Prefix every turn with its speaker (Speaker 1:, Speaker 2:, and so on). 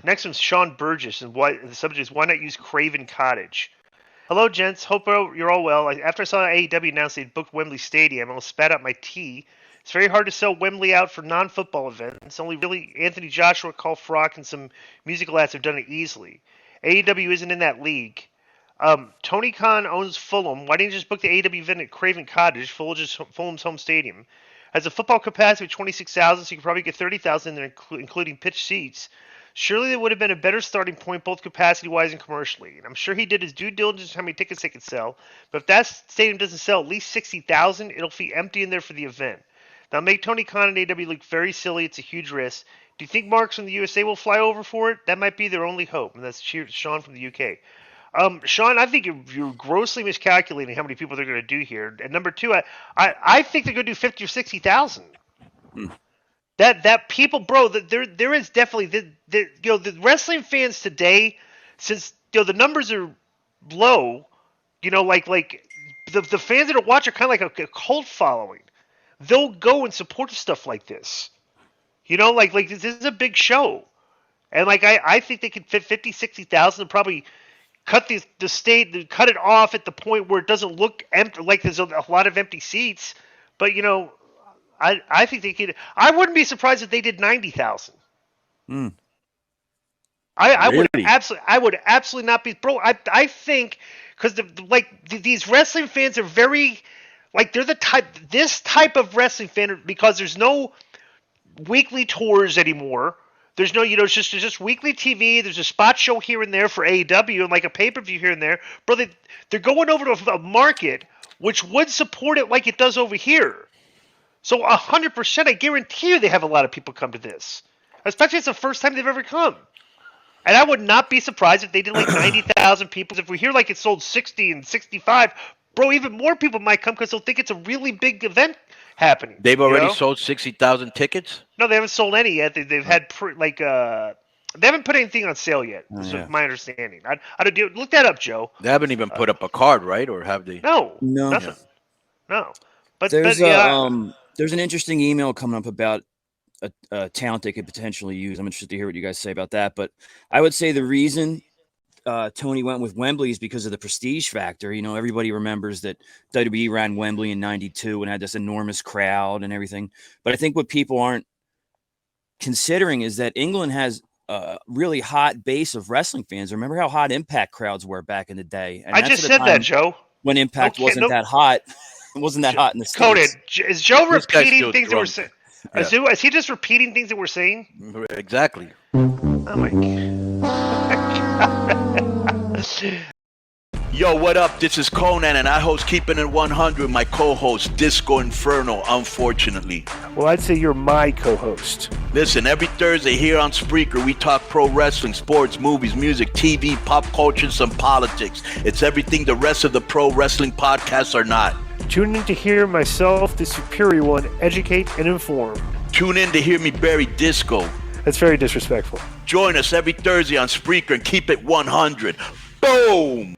Speaker 1: Next one's Sean Burgess, and the subject is why not use Craven Cottage? Hello, gents. Hope you're all well. After I saw AEW announce they'd booked Wembley Stadium, I almost spat out my tea. It's very hard to sell Wembley out for non-football events. Only really Anthony Joshua, Carl Frock, and some musical acts have done it easily. AEW isn't in that league. Tony Khan owns Fulham. Why didn't you just book the AEW event at Craven Cottage, Fulham's home stadium? Has a football capacity of 26,000, so you could probably get 30,000 in there, including pitch seats. Surely there would have been a better starting point, both capacity-wise and commercially. And I'm sure he did his due diligence how many tickets they could sell. But if that stadium doesn't sell at least 60,000, it'll be empty in there for the event. Now, make Tony Khan and AEW look very silly. It's a huge risk. Do you think Marks from the USA will fly over for it? That might be their only hope. And that's Sean from the UK. Sean, I think you're grossly miscalculating how many people they're going to do here. And number two, I think they're going to do 50 or 60,000. That people, bro, there is definitely the wrestling fans today, since the numbers are low, like the fans that are watching are kind of like a cult following. They'll go and support stuff like this. Like this is a big show. And I think they could fit 50, 60,000 and probably cut the state, cut it off at the point where it doesn't look empty, like there's a lot of empty seats. But I think they could. I wouldn't be surprised if they did 90,000. I would absolutely not be, bro. I think because these wrestling fans are very they're this type of wrestling fan, because there's no weekly tours anymore. There's no, it's just weekly TV. There's a spot show here and there for AEW and like a pay-per-view here and there. Bro, they're going over to a market which would support it like it does over here. So 100%, I guarantee you they have a lot of people come to this. Especially it's the first time they've ever come. And I would not be surprised if they did 90,000 people. If we hear it sold 60 and 65, bro, even more people might come because they'll think it's a really big event happening.
Speaker 2: They've already sold 60,000 tickets?
Speaker 1: No, they haven't sold any yet. They've had they haven't put anything on sale yet. Is my understanding. Look that up, Joe.
Speaker 2: They haven't even put up a card, right? Or have they?
Speaker 1: No, nothing. No. But
Speaker 3: there's an interesting email coming up about a talent they could potentially use. I'm interested to hear what you guys say about that. But I would say the reason Tony went with Wembley is because of the prestige factor. Everybody remembers that WWE ran Wembley in '92 and had this enormous crowd and everything. But I think what people aren't considering is that England has a really hot base of wrestling fans. Remember how hot Impact crowds were back in the day? And
Speaker 1: I just said that, Joe.
Speaker 3: When Impact wasn't that hot. It wasn't that hot in the States.
Speaker 1: Conan, is Joe repeating things that we're saying? Yeah. Is he just repeating things that we're saying?
Speaker 2: Exactly.
Speaker 1: Oh my God.
Speaker 2: Yo, what up? This is Conan, and I host Keeping It 100. My co-host, Disco Inferno, unfortunately.
Speaker 4: Well, I'd say you're my co-host.
Speaker 2: Listen, every Thursday here on Spreaker, we talk pro wrestling, sports, movies, music, TV, pop culture, and some politics. It's everything the rest of the pro wrestling podcasts are not.
Speaker 4: Tune in to hear myself, the superior one, educate and inform.
Speaker 2: Tune in to hear me bury Disco.
Speaker 4: That's very disrespectful.
Speaker 2: Join us every Thursday on Spreaker and keep it 100. Boom!